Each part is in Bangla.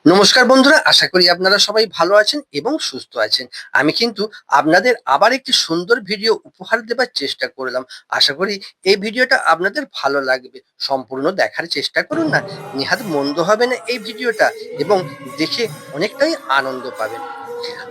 নমস্কার বন্ধুরা, আশা করি আপনারা সবাই ভালো আছেন এবং সুস্থ আছেন। আমি কিন্তু আপনাদের আবার একটি সুন্দর ভিডিও উপহার দেবার চেষ্টা করলাম। আশা করি এই ভিডিওটা আপনাদের ভালো লাগবে। সম্পূর্ণ দেখার চেষ্টা করুন না, নেহাত মন্দ হবে না এই ভিডিওটা, এবং দেখে অনেকটাই আনন্দ পাবেন।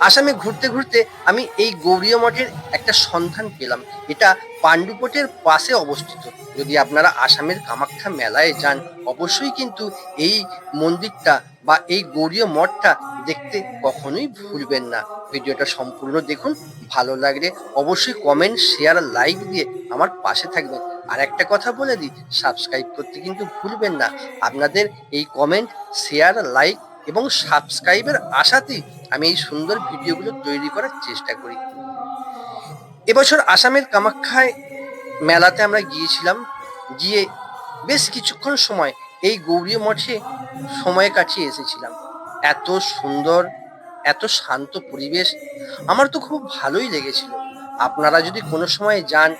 আসামে ঘুরতে ঘুরতে আমি এই গৌড়ীয় মঠের একটা সন্ধান পেলাম। এটা পাণ্ডুপোটের পাশে অবস্থিত। যদি আপনারা আসামের কামাখ্যা মেলায় যান, অবশ্যই কিন্তু এই মন্দিরটা বা এই গৌড়ীয় মঠটা দেখতে কখনোই ভুলবেন না। ভিডিওটা সম্পূর্ণ দেখুন, ভালো লাগলে অবশ্যই কমেন্ট, শেয়ার, লাইক দিয়ে আমার পাশে থাকবেন। আর একটা কথা বলে দিই, সাবস্ক্রাইব করতে কিন্তু ভুলবেন না। আপনাদের এই কমেন্ট, শেয়ার, লাইক এবং সাবস্ক্রাইবের আশাতেই আমি এই সুন্দর ভিডিওগুলো তৈরি করার চেষ্টা করি। এবছর আসামের কামাখ্যায় মেলাতে আমরা গিয়েছিলাম। গিয়ে বেশ কিছুক্ষণ সময় এই গৌড়ীয় মঠে সময় কাটিয়ে এসেছিলাম। এত সুন্দর, এত শান্ত পরিবেশ, আমার তো খুব ভালোই লেগেছিল। আপনারা যদি কোনো সময় যান,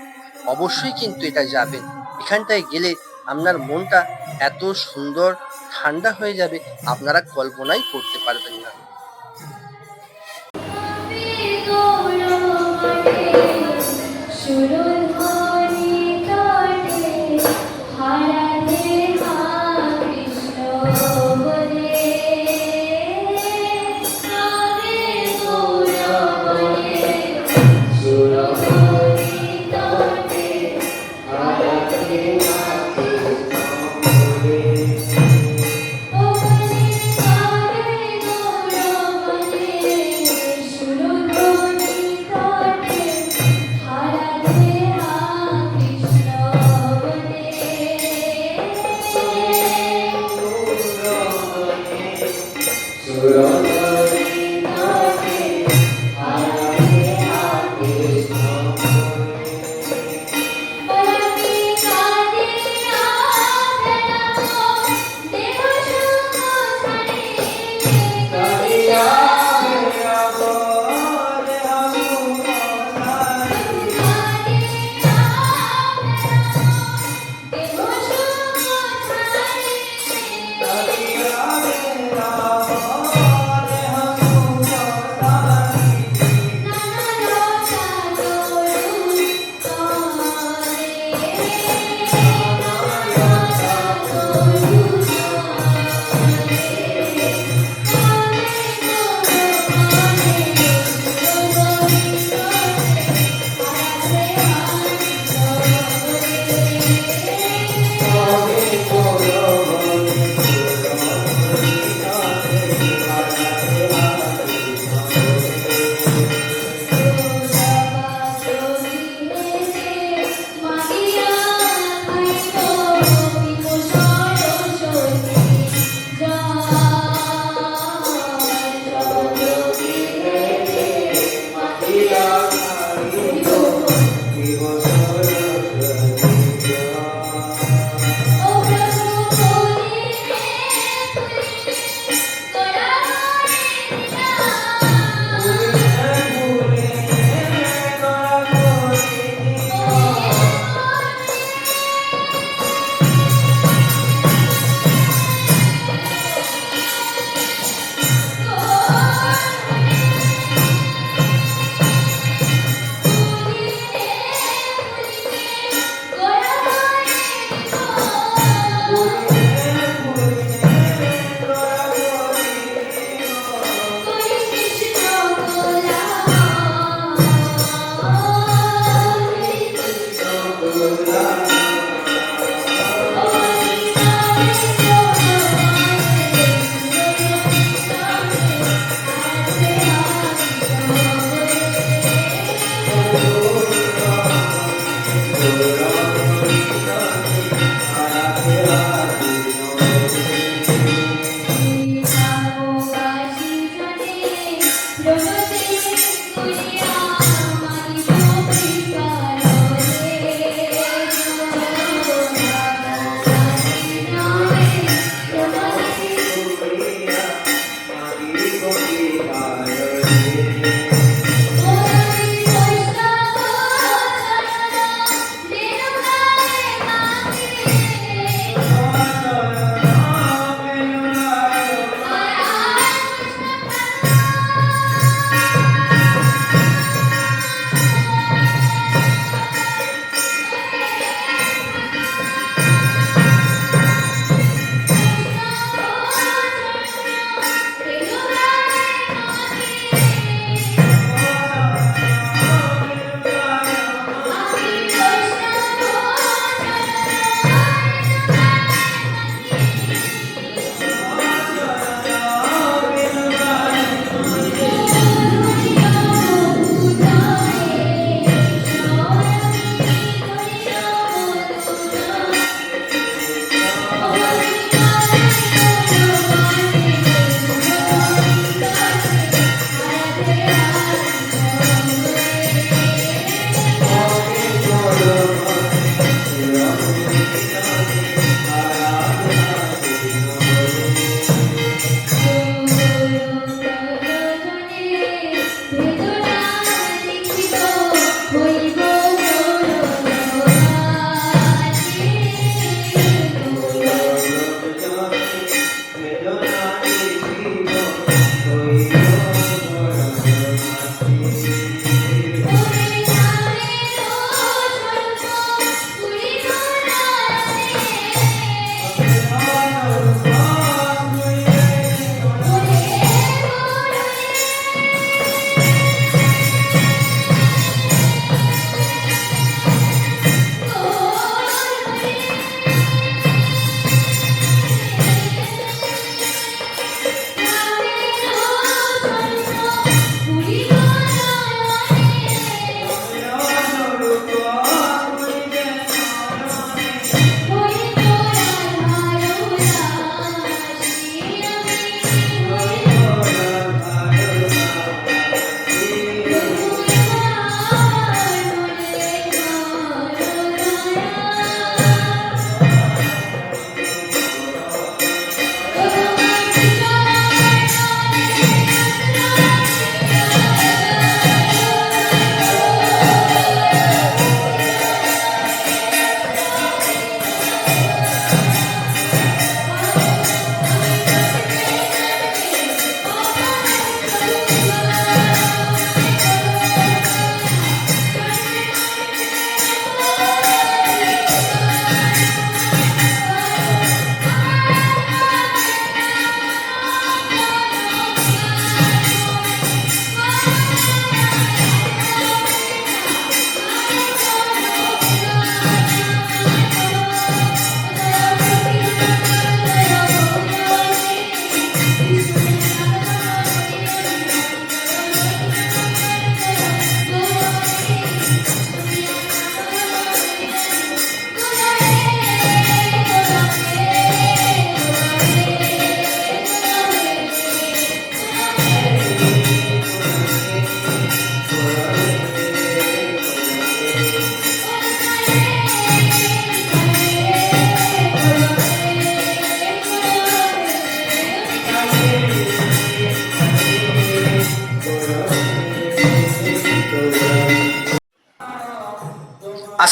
অবশ্যই কিন্তু এটা যাবেন। এখানটায় গেলে আপনার মনটা এত সুন্দর ঠান্ডা হয়ে যাবে, আপনারা কল্পনাই করতে পারবেন না।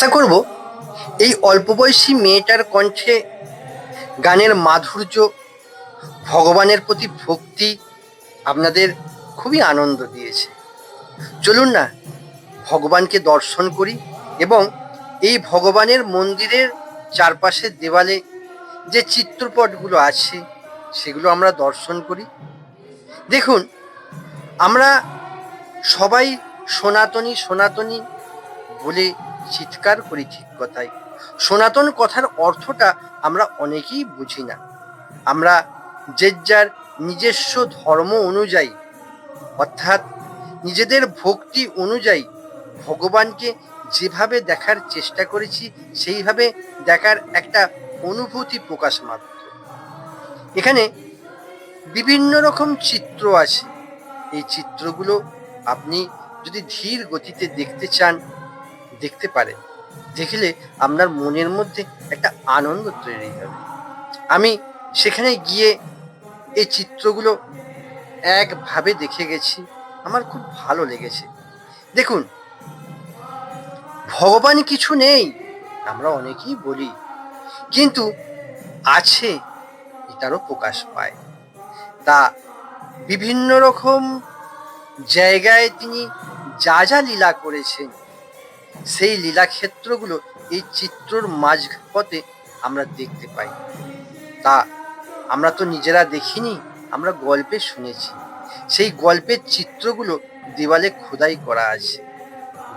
আশা করব এই অল্প বয়সী মেয়েটার কণ্ঠে গানের মাধুর্য, ভগবানের প্রতি ভক্তি আপনাদের খুবই আনন্দ দিয়েছে। চলুন না ভগবানকে দর্শন করি এবং এই ভগবানের মন্দিরের চারপাশের দেওয়ালে যে চিত্রপটগুলো আছে সেগুলো আমরা দর্শন করি। দেখুন, আমরা সবাই সনাতনী সনাতনী বলে চিৎকার করি, ঠিক কথাই। সনাতন কথার অর্থটা আমরা অনেকেই বুঝি না। আমরা যে যার নিজস্ব ধর্ম অনুযায়ী, অর্থাৎ নিজেদের ভক্তি অনুযায়ী ভগবানকে যেভাবে দেখার চেষ্টা করেছি সেইভাবে দেখার একটা অনুভূতি প্রকাশ মাত্র। এখানে বিভিন্ন রকম চিত্র আছে। এই চিত্রগুলো আপনি যদি ধীর গতিতে দেখতে চান দেখতে পারেন। দেখলে আপনার মনের মধ্যে একটা আনন্দ তৈরি হবে। আমি সেখানে গিয়ে এই চিত্রগুলো একভাবে দেখে গেছি, আমার খুব ভালো লেগেছে। দেখুন, ভগবান কিছু নেই আমরা অনেকেই বলি, কিন্তু আছে এটারও প্রকাশ পায়। তা বিভিন্ন রকম জায়গায় তিনি যা যা লীলা করেছেন সেই লীলাক্ষেত্রগুলো এই চিত্রর মাঝপথে আমরা দেখতে পাই। তা আমরা তো নিজেরা দেখিনি, আমরা গল্পে শুনেছি। সেই গল্পের চিত্রগুলো দেওয়ালে খোদাই করা আছে।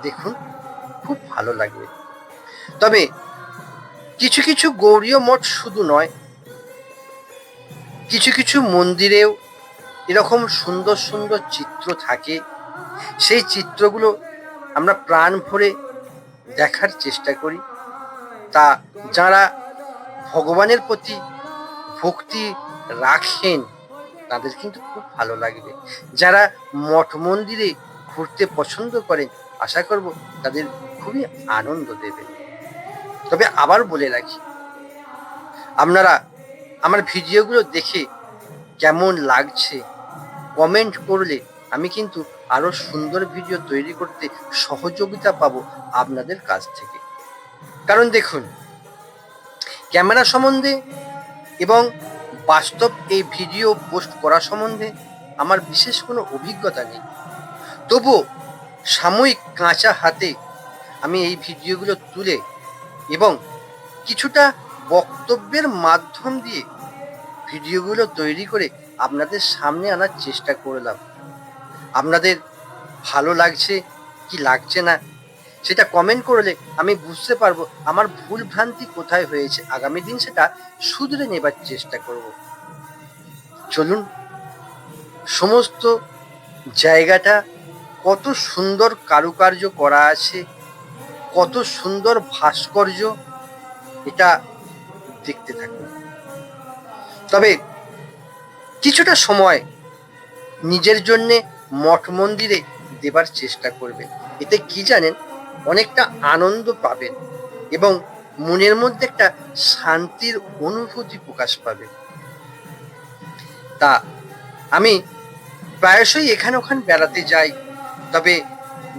দেখুন, খুব ভালো লাগবে। তবে কিছু কিছু গৌড়ীয় মঠ শুধু নয়, কিছু কিছু মন্দিরেও এরকম সুন্দর সুন্দর চিত্র থাকে। সেই চিত্রগুলো আমরা প্রাণ ভরে দেখার চেষ্টা করি। তা যারা ভগবানের প্রতি ভক্তি রাখেন তাদের কিন্তু খুব ভালো লাগবে। যারা মঠ মন্দিরে ঘুরতে পছন্দ করেন আশা করব তাদের খুবই আনন্দ দেবে। তবে আবার বলে রাখি, আপনারা আমার ভিডিওগুলো দেখে কেমন লাগছে কমেন্ট করলে আমি কিন্তু আরো সুন্দর ভিডিও তৈরি করতে সহযোগিতা পাবো আপনাদের কাছ থেকে। কারণ দেখুন, ক্যামেরা সম্বন্ধে এবং বাস্তব এই ভিডিও পোস্ট করা সম্বন্ধে আমার বিশেষ কোনো অভিজ্ঞতা নেই। তবুও সাময়িক কাঁচা হাতে আমি এই ভিডিওগুলো তুলে এবং কিছুটা বক্তব্যের মাধ্যম দিয়ে ভিডিওগুলো তৈরি করে আপনাদের সামনে আনার চেষ্টা করলাম। আপনাদের ভালো লাগছে কি লাগছে না সেটা কমেন্ট করলে আমি বুঝতে পারবো আমার ভুল ভ্রান্তি কোথায় হয়েছে। আগামী দিন সেটা শুধরে নেবার চেষ্টা করব। চলুন, সমস্ত জায়গাটা কত সুন্দর কারুকার্য করা আছে, কত সুন্দর ভাস্কর্য, এটা দেখতে থাকুন। তবে কিছুটা সময় নিজের জন্যে মঠ মন্দিরে দেবার চেষ্টা করবেন। এতে কি জানেন, অনেকটা আনন্দ পাবেন এবং মনের মধ্যে একটা শান্তির অনুভূতি প্রকাশ পাবে। তা আমি প্রায়শই এখানে ওখানে বেড়াতে যাই, তবে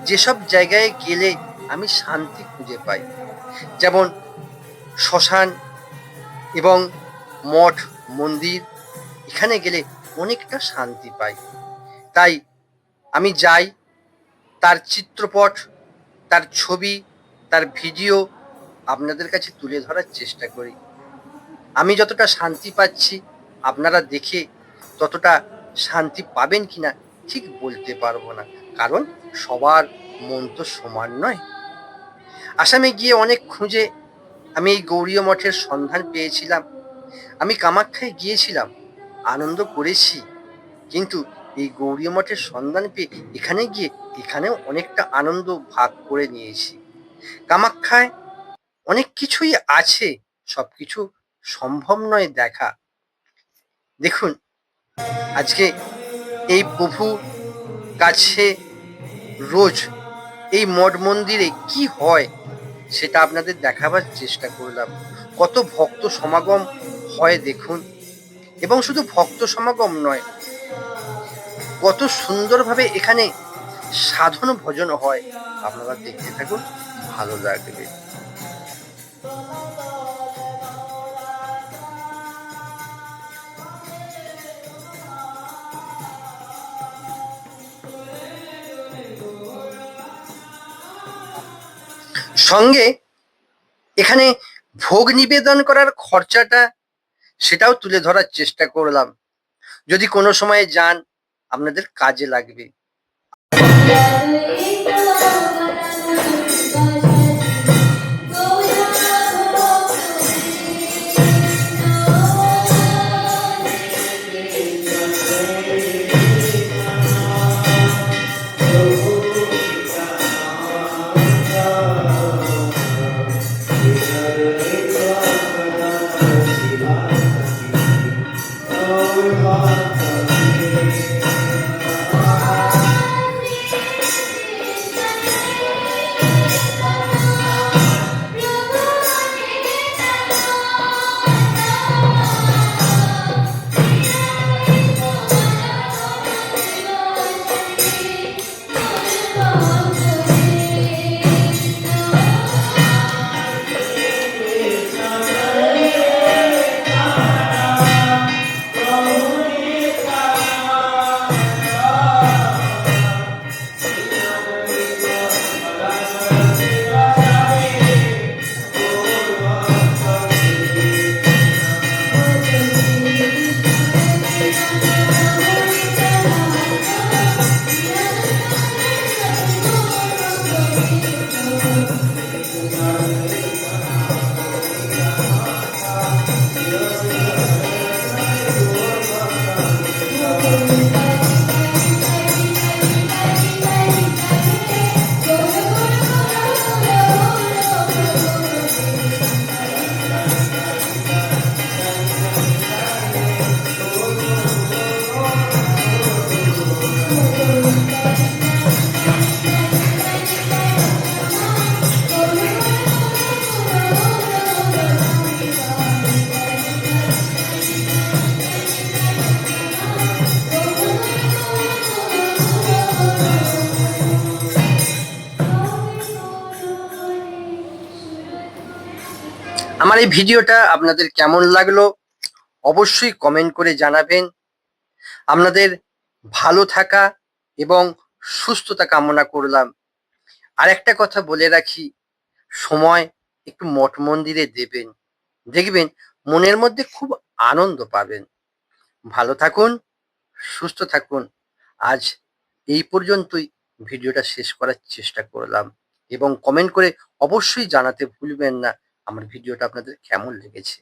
যেসব জায়গায় গেলে আমি শান্তি খুঁজে পাই, যেমন শ্মশান এবং মঠ মন্দির, এখানে গেলে অনেকটা শান্তি পাই। তাই আমি যাই, তার চিত্রপট, তার ছবি, তার ভিডিও আপনাদের কাছে তুলে ধরার চেষ্টা করি। আমি যতটা শান্তি পাচ্ছি আপনারা দেখে ততটা শান্তি পাবেন কিনা ঠিক বলতে পারবো না, কারণ সবার মন তো সমান নয়। আসামে গিয়ে অনেক খুঁজে আমি এই গৌড়ীয় মঠের সন্ধান পেয়েছিলাম। আমি কামাখ্যায় গিয়েছিলাম, আনন্দ করেছি, কিন্তু এই গৌড়ীয় মঠের সন্ধান পেয়ে এখানে গিয়ে এখানেও অনেকটা আনন্দ ভাগ করে নিয়েছি। কামাখ্যায় অনেক কিছুই আছে, সবকিছু সম্ভব নয় দেখা। দেখুন, আজকে এই প্রভু কাছে রোজ এই মঠ মন্দিরে কি হয় সেটা আপনাদের দেখাবার চেষ্টা করলাম। কত ভক্ত সমাগম হয় দেখুন, এবং শুধু ভক্ত সমাগম নয়, কত সুন্দরভাবে এখানে সাধন ভজন হয়। আপনারা দেখতে থাকুন, ভালো লাগবে। সঙ্গে এখানে ভোগ নিবেদন করার খরচাটা সেটাও তুলে ধরার চেষ্টা করলাম। যদি কোনো সময় যান, আপনাদের কাজে লাগবে। আমার এই ভিডিওটা আপনাদের কেমন লাগলো অবশ্যই কমেন্ট করে জানাবেন। আপনাদের ভালো থাকা এবং সুস্থতা কামনা করলাম। আর একটা কথা বলে রাখি, সময় একটু মঠ মন্দিরে দেবেন, দেখবেন মনের মধ্যে খুব আনন্দ পাবেন। ভালো থাকুন, সুস্থ থাকুন। আজ এই পর্যন্তই ভিডিওটা শেষ করার চেষ্টা করলাম, এবং কমেন্ট করে অবশ্যই জানাতে ভুলবেন না আমার ভিডিওটা আপনাদের কেমন লেগেছে।